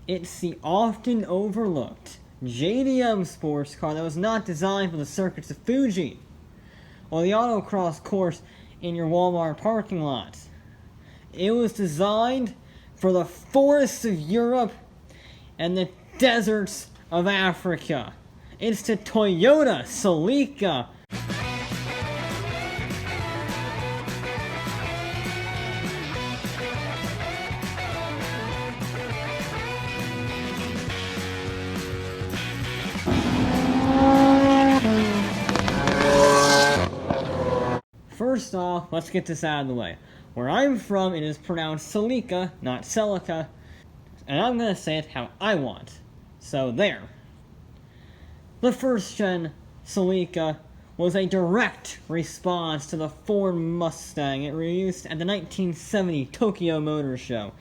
It's the often overlooked JDM sports car that was not designed for the circuits of Fuji or the autocross course in your Walmart parking lot. It was designed for the forests of Europe and the deserts of Africa. It's the Toyota Celica. First off, let's get this out of the way. Where I'm from, it is pronounced Celica, not Celica, and I'm gonna say it how I want. So there. The first-gen Celica was a direct response to the Ford Mustang it released at the 1970 Tokyo Motor Show.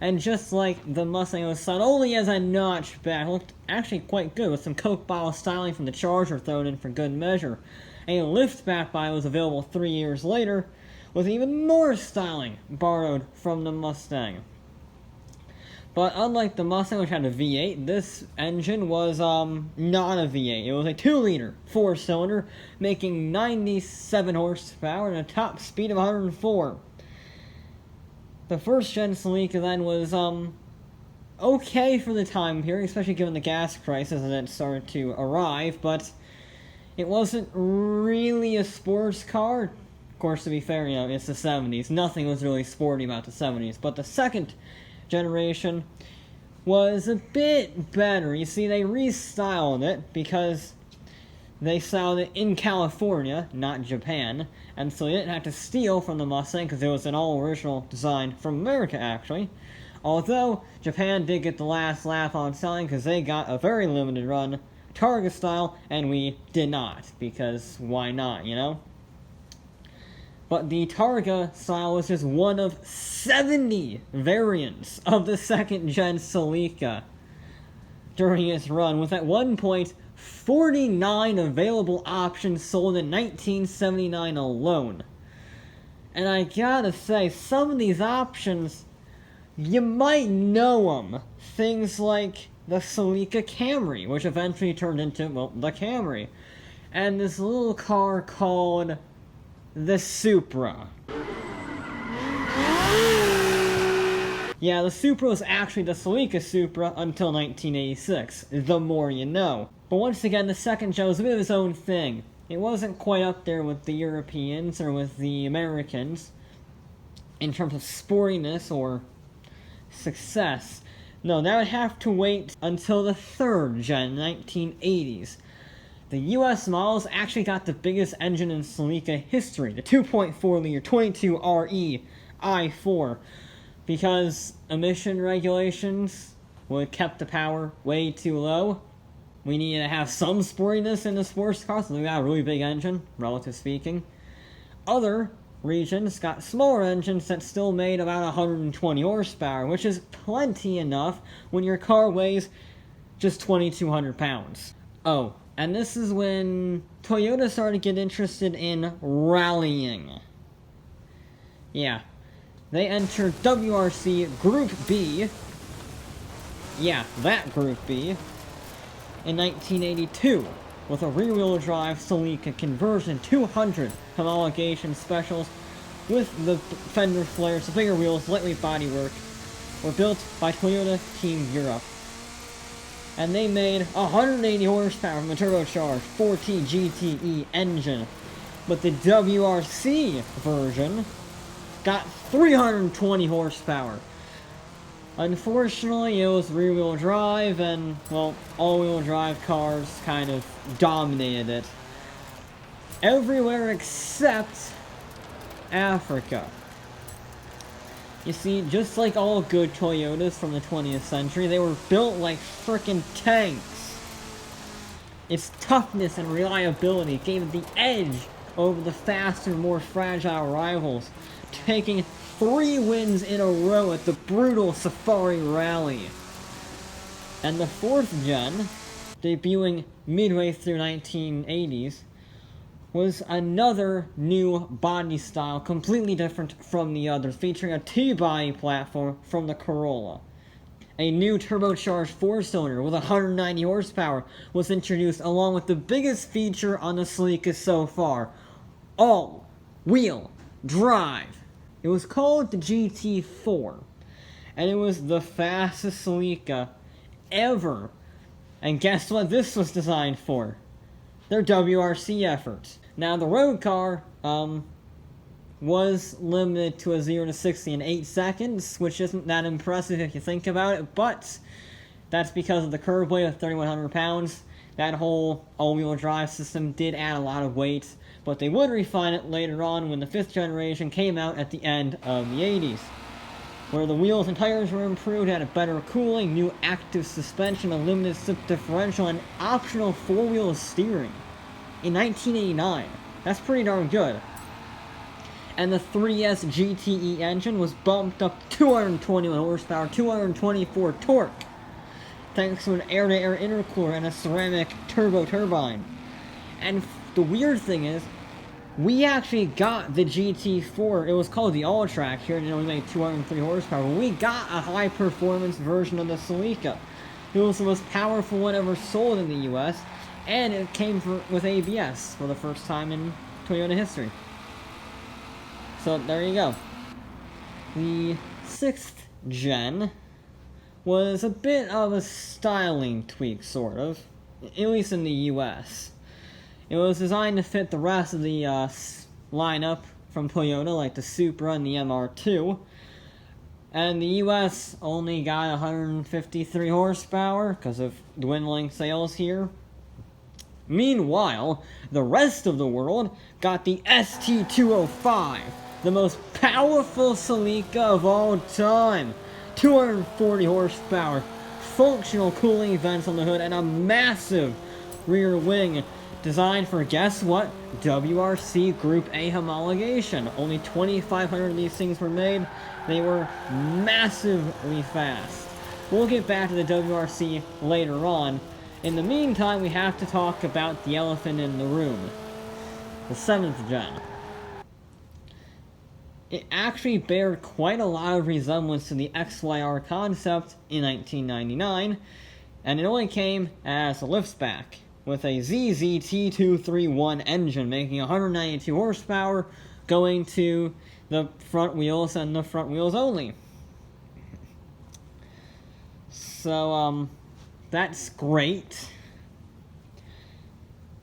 And just like the Mustang, it was sold only as a notchback. It looked actually quite good, with some Coke bottle styling from the Charger thrown in for good measure. A liftback body was available 3 years later, with even more styling borrowed from the Mustang. But unlike the Mustang, which had a V8, this engine was not a V8. It was a 2-liter, 4-cylinder, making 97 horsepower and a top speed of 104. The first-gen Celica then was okay for the time period, especially given the gas crisis as it started to arrive, but it wasn't really a sports car. Of course, to be fair, it's the 70s. Nothing was really sporty about the 70s. But the second generation was a bit better. You see, they restyled it because they styled it in California, not Japan. And so they didn't have to steal from the Mustang because it was an all-original design from America, actually. Although, Japan did get the last laugh on selling because they got a very limited run Targa style, and we did not, because why not, But the Targa style was just one of 70 variants of the second-gen Celica during its run, with at one point 49 available options sold in 1979 alone. And I gotta say, some of these options, you might know them. Things like the Celica Camry, which eventually turned into, the Camry. And this little car called the Supra. Yeah, the Supra was actually the Celica Supra until 1986. The more you know. But once again, the second gen was a bit of its own thing. It wasn't quite up there with the Europeans or with the Americans in terms of sportiness or success. No, that would have to wait until the third gen, 1980s. The US models actually got the biggest engine in Celica history, the 2.4-liter 22RE i4, because emission regulations would kept the power way too low. We needed to have some sportiness in the sports car, so we got a really big engine, relative speaking. Other regions got smaller engines that still made about 120 horsepower, which is plenty enough when your car weighs just 2,200 pounds. Oh, and this is when Toyota started to get interested in rallying. Yeah, they entered WRC Group B, yeah, that Group B, in 1982, with a rear-wheel drive Celica Conversion 200 homologation specials with the fender flares, the bigger wheels, lightweight bodywork, were built by Toyota Team Europe. And they made 180 horsepower from a turbocharged 4T GTE engine. But the WRC version got 320 horsepower. Unfortunately, it was rear-wheel drive, and, all-wheel drive cars kind of dominated it. Everywhere except Africa. You see, just like all good Toyotas from the 20th century, they were built like frickin' tanks. Its toughness and reliability gave it the edge over the faster, more fragile rivals, taking 3 wins in a row at the brutal Safari Rally. And the 4th gen, debuting midway through 1980s, was another new body style, completely different from the others, featuring a T-body platform from the Corolla. A new turbocharged 4-cylinder with 190 horsepower was introduced, along with the biggest feature on the Celica so far: all-wheel drive. It was called the GT4, and it was the fastest Celica ever. And guess what this was designed for? Their WRC efforts. Now, the road car was limited to a 0 to 60 in 8 seconds, which isn't that impressive if you think about it, but that's because of the curb weight of 3,100 pounds. That whole all-wheel drive system did add a lot of weight, but they would refine it later on when the 5th generation came out at the end of the 80s, where the wheels and tires were improved, had a better cooling, new active suspension, a limited slip differential, and optional 4-wheel steering in 1989. That's pretty darn good. And the 3S GTE engine was bumped up 221 horsepower, 224 torque, thanks to an air-to-air intercooler and a ceramic turbo turbine. And the weird thing is, we actually got the GT4, it was called the All-Track here, and it only made 203 horsepower, but we got a high-performance version of the Celica. It was the most powerful one ever sold in the US, and it came with ABS for the first time in Toyota history. So there you go. The 6th gen was a bit of a styling tweak, sort of, at least in the US. It was designed to fit the rest of the lineup from Toyota, like the Supra and the MR2. And the US only got 153 horsepower because of dwindling sales here. Meanwhile, the rest of the world got the ST205, the most powerful Celica of all time. 240 horsepower, functional cooling vents on the hood, and a massive rear wing designed for, guess what? WRC Group A homologation. Only 2,500 of these things were made. They were massively fast. We'll get back to the WRC later on. In the meantime, we have to talk about the elephant in the room. The 7th gen. It actually bared quite a lot of resemblance to the XYR concept in 1999, and it only came as a liftback, with a ZZT231 engine making 192 horsepower, going to the front wheels and the front wheels only. So, that's great.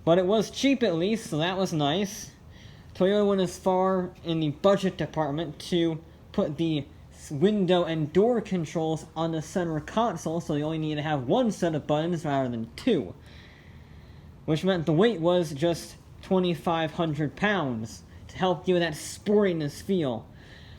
But it was cheap at least, so that was nice. Toyota went as far in the budget department to put the window and door controls on the center console, so you only need to have one set of buttons rather than two. Which meant the weight was just 2,500 pounds to help give it that sportiness feel.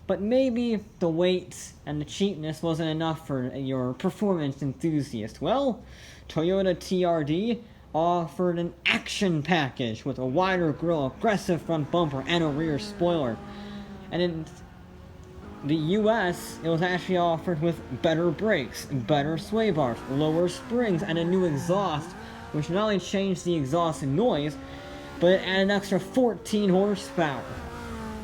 But maybe the weight and the cheapness wasn't enough for your performance enthusiast. Well, Toyota TRD offered an action package with a wider grille, aggressive front bumper, and a rear spoiler. And in the US, it was actually offered with better brakes, better sway bars, lower springs, and a new exhaust, which not only changed the exhaust noise, but it added an extra 14 horsepower.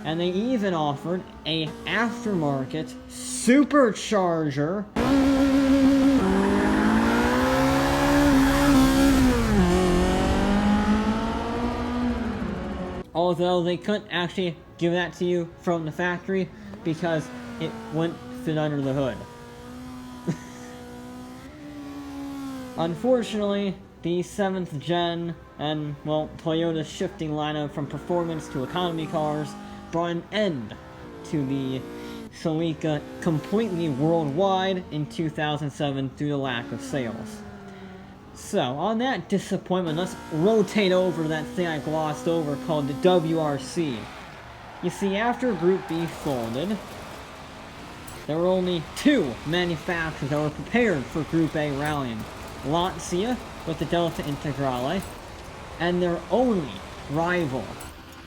And they even offered a aftermarket supercharger although they couldn't actually give that to you from the factory because it wouldn't fit under the hood. Unfortunately, the 7th gen and, well, Toyota's shifting lineup from performance to economy cars brought an end to the Celica completely worldwide in 2007 due to lack of sales. So, on that disappointment, let's rotate over to that thing I glossed over called the WRC. You see, after Group B folded, there were only two manufacturers that were prepared for Group A rallying. Lancia with the Delta Integrale, and their only rival,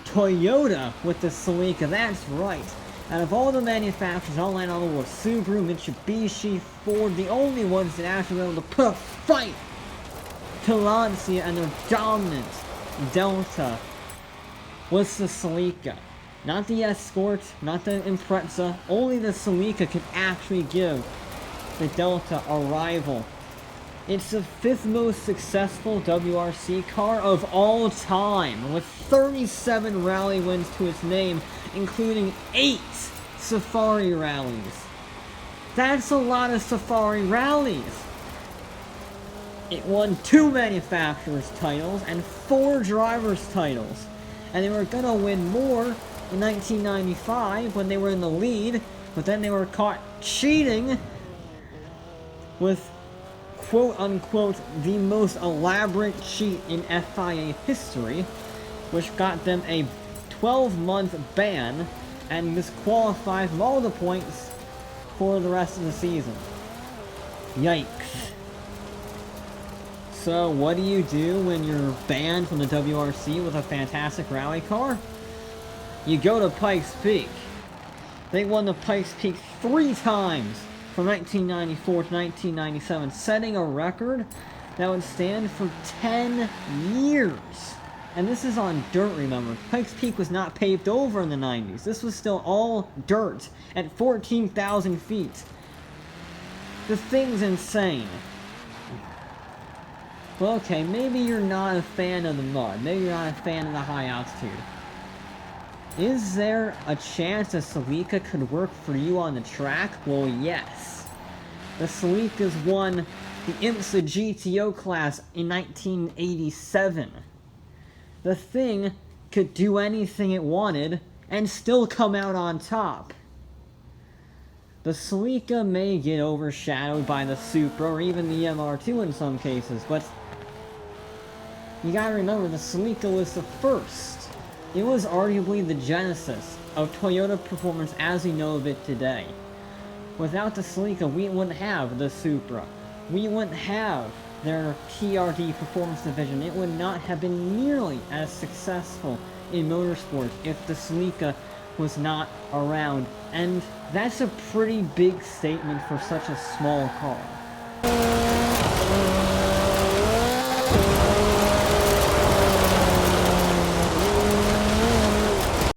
Toyota with the Celica. That's right. Out of all the manufacturers online all over, Subaru, Mitsubishi, Ford, the only ones that actually were able to put a fight to Lancia and their dominant Delta was the Celica. Not the Escort, not the Impreza, only the Celica could actually give the Delta Arrival. It's the 5th most successful WRC car of all time, with 37 rally wins to its name, including 8 Safari rallies. That's a lot of Safari rallies! It won 2 manufacturers' titles and 4 drivers' titles, and they were gonna win more in 1995 when they were in the lead, but then they were caught cheating with quote-unquote the most elaborate cheat in FIA history, which got them a 12-month ban and disqualified from all the points for the rest of the season. Yikes. So what do you do when you're banned from the WRC with a fantastic rally car? You go to Pikes Peak. They won the Pikes Peak 3 times from 1994 to 1997, setting a record that would stand for 10 years. And this is on dirt, remember. Pikes Peak was not paved over in the 90s. This was still all dirt at 14,000 feet. The thing's insane. Well, okay, maybe you're not a fan of the mud. Maybe you're not a fan of the high altitude. Is there a chance the Celica could work for you on the track? Well, yes. The Celicas won the IMSA GTO class in 1987. The thing could do anything it wanted and still come out on top. The Celica may get overshadowed by the Supra or even the MR2 in some cases, but you gotta remember, the Celica was the first. It was arguably the genesis of Toyota performance as we know of it today. Without the Celica, we wouldn't have the Supra. We wouldn't have their TRD performance division. It would not have been nearly as successful in motorsports if the Celica was not around. And that's a pretty big statement for such a small car.